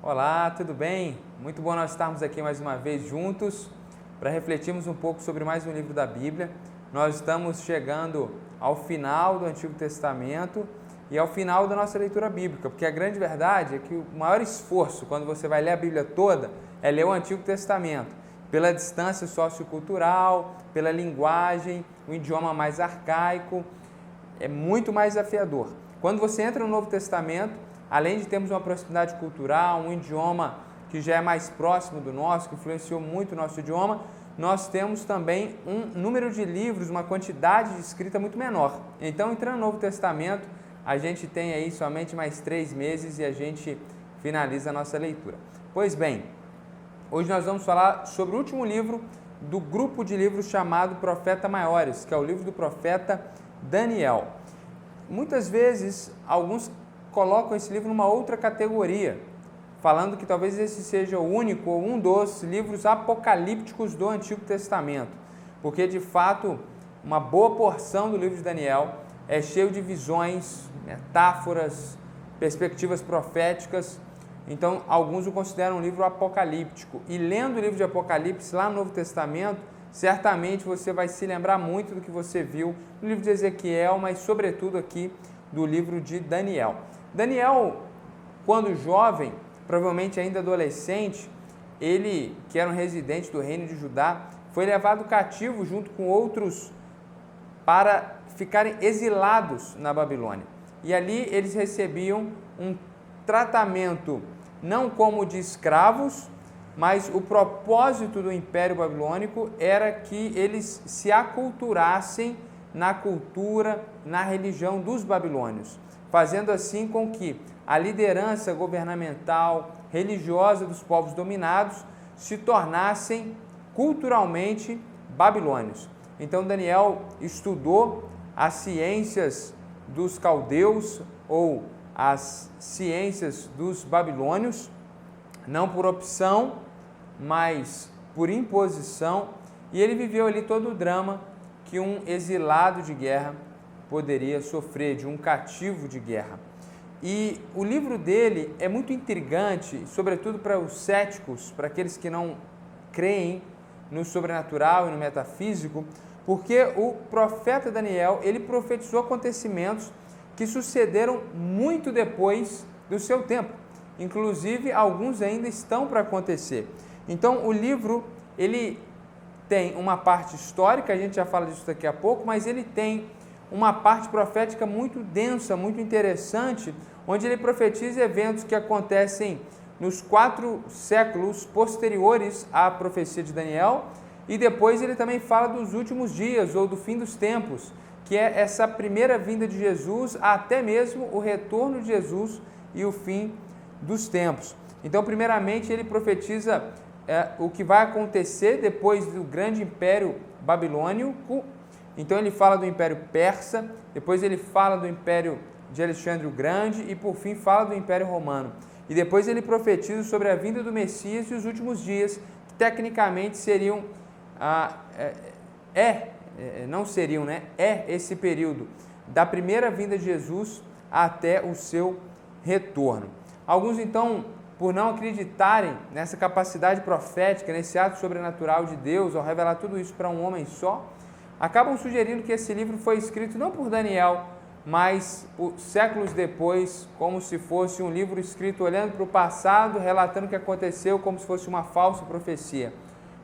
Olá, tudo bem? Muito bom nós estarmos aqui mais uma vez juntos para refletirmos um pouco sobre mais um livro da Bíblia. Nós estamos chegando ao final do Antigo Testamento e ao final da nossa leitura bíblica, porque a grande verdade é que o maior esforço quando você vai ler a Bíblia toda é ler o Antigo Testamento, pela distância sociocultural, pela linguagem, o idioma mais arcaico, é muito mais desafiador. Quando você entra no Novo Testamento, além de termos uma proximidade cultural, um idioma que já é mais próximo do nosso, que influenciou muito o nosso idioma, nós temos também um número de livros, uma quantidade de escrita muito menor. Então, entrando no Novo Testamento, a gente tem aí somente mais 3 meses e a gente finaliza a nossa leitura. Pois bem, hoje nós vamos falar sobre o último livro do grupo de livros chamado Profeta Maiores, que é o livro do profeta Daniel. Muitas vezes, alguns colocam esse livro numa outra categoria, falando que talvez esse seja o único ou um dos livros apocalípticos do Antigo Testamento, porque de fato uma boa porção do livro de Daniel é cheio de visões, metáforas, perspectivas proféticas. Então alguns o consideram um livro apocalíptico, e lendo o livro de Apocalipse lá no Novo Testamento, certamente você vai se lembrar muito do que você viu no livro de Ezequiel, mas sobretudo aqui do livro de Daniel. Daniel, quando jovem, provavelmente ainda adolescente, ele, que era um residente do reino de Judá, foi levado cativo junto com outros para ficarem exilados na Babilônia. E ali eles recebiam um tratamento não como de escravos, mas o propósito do Império Babilônico era que eles se aculturassem na cultura, na religião dos babilônios, fazendo assim com que a liderança governamental, religiosa dos povos dominados se tornassem culturalmente babilônios. Então Daniel estudou as ciências dos caldeus ou as ciências dos babilônios, não por opção, mas por imposição, e ele viveu ali todo o drama que um exilado de guerra poderia sofrer, de um cativo de guerra. E o livro dele é muito intrigante, sobretudo para os céticos, para aqueles que não creem no sobrenatural e no metafísico, porque o profeta Daniel, ele profetizou acontecimentos que sucederam muito depois do seu tempo. Inclusive, alguns ainda estão para acontecer. Então, o livro, ele tem uma parte histórica, a gente já fala disso daqui a pouco, mas ele tem uma parte profética muito densa, muito interessante, onde ele profetiza eventos que acontecem nos 4 séculos posteriores à profecia de Daniel, e depois ele também fala dos últimos dias, ou do fim dos tempos, que é essa primeira vinda de Jesus, até mesmo o retorno de Jesus e o fim dos tempos. Então, primeiramente, ele profetiza o que vai acontecer depois do grande império babilônico. Então, ele fala do império persa, depois ele fala do império de Alexandre o Grande e, por fim, fala do império romano. E depois ele profetiza sobre a vinda do Messias e os últimos dias, que tecnicamente seriam, não seriam, né? É esse período da primeira vinda de Jesus até o seu retorno. Alguns, então, por não acreditarem nessa capacidade profética, nesse ato sobrenatural de Deus, ao revelar tudo isso para um homem só, acabam sugerindo que esse livro foi escrito não por Daniel, mas por séculos depois, como se fosse um livro escrito olhando para o passado, relatando o que aconteceu, como se fosse uma falsa profecia.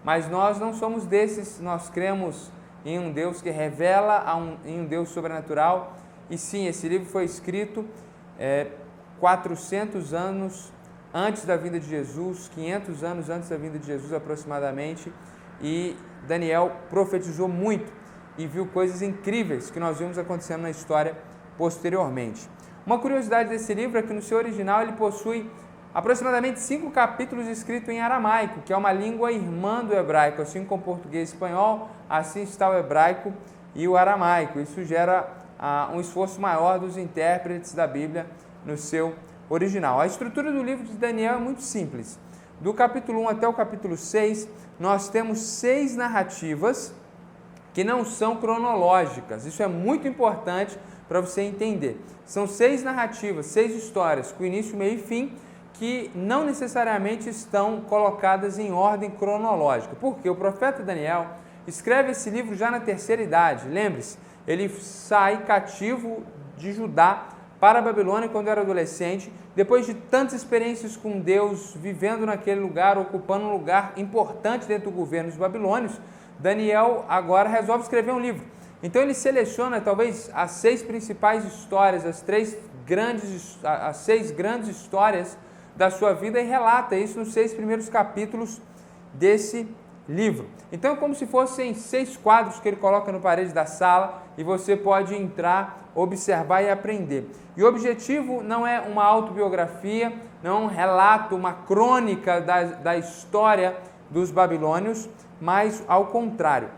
Mas nós não somos desses, nós cremos em um Deus que revela em um Deus sobrenatural. E sim, esse livro foi escrito 400 anos antes da vinda de Jesus, 500 anos antes da vinda de Jesus aproximadamente, e Daniel profetizou muito e viu coisas incríveis que nós vimos acontecendo na história posteriormente. Uma curiosidade desse livro é que no seu original ele possui aproximadamente 5 capítulos escritos em aramaico, que é uma língua irmã do hebraico, assim como o português e espanhol, assim está o hebraico e o aramaico. Isso gera um esforço maior dos intérpretes da Bíblia no seu original. A estrutura do livro de Daniel é muito simples. Do capítulo 1 até o capítulo 6, nós temos 6 narrativas que não são cronológicas. Isso é muito importante para você entender. São 6 narrativas, 6 histórias, com início, meio e fim, que não necessariamente estão colocadas em ordem cronológica. Porque o profeta Daniel escreve esse livro já na terceira idade. Lembre-se, ele sai cativo de Judá para a Babilônia quando era adolescente, depois de tantas experiências com Deus, vivendo naquele lugar, ocupando um lugar importante dentro do governo dos babilônios, Daniel agora resolve escrever um livro. Então ele seleciona talvez as 6 principais histórias, as 6 grandes histórias da sua vida e relata isso nos 6 primeiros capítulos desse livro. Então é como se fossem 6 quadros que ele coloca no parede da sala e você pode entrar, observar e aprender. E o objetivo não é uma autobiografia, não é um relato, uma crônica da história dos babilônios, mas ao contrário.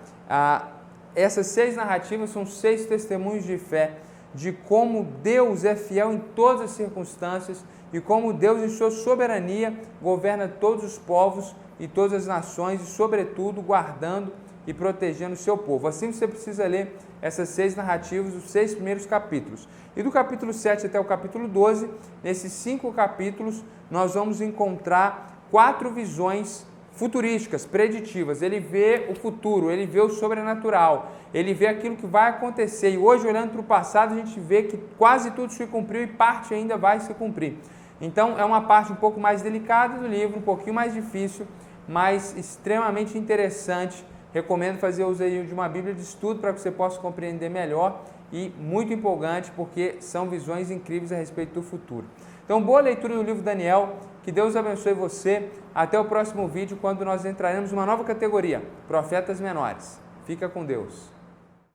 Essas 6 narrativas são 6 testemunhos de fé de como Deus é fiel em todas as circunstâncias e como Deus, em sua soberania, governa todos os povos e todas as nações e, sobretudo, guardando e protegendo o seu povo. Assim você precisa ler essas 6 narrativas, os 6 primeiros capítulos. E do capítulo 7 até o capítulo 12, nesses 5 capítulos, nós vamos encontrar 4 visões futurísticas, preditivas. Ele vê o futuro, ele vê o sobrenatural, ele vê aquilo que vai acontecer. E hoje, olhando para o passado, a gente vê que quase tudo se cumpriu e parte ainda vai se cumprir. Então, é uma parte um pouco mais delicada do livro, um pouquinho mais difícil, mas extremamente interessante. Recomendo fazer uso aí de uma Bíblia de estudo para que você possa compreender melhor e muito empolgante, porque são visões incríveis a respeito do futuro. Então, boa leitura do livro Daniel, que Deus abençoe você. Até o próximo vídeo, quando nós entraremos numa nova categoria, profetas menores. Fica com Deus.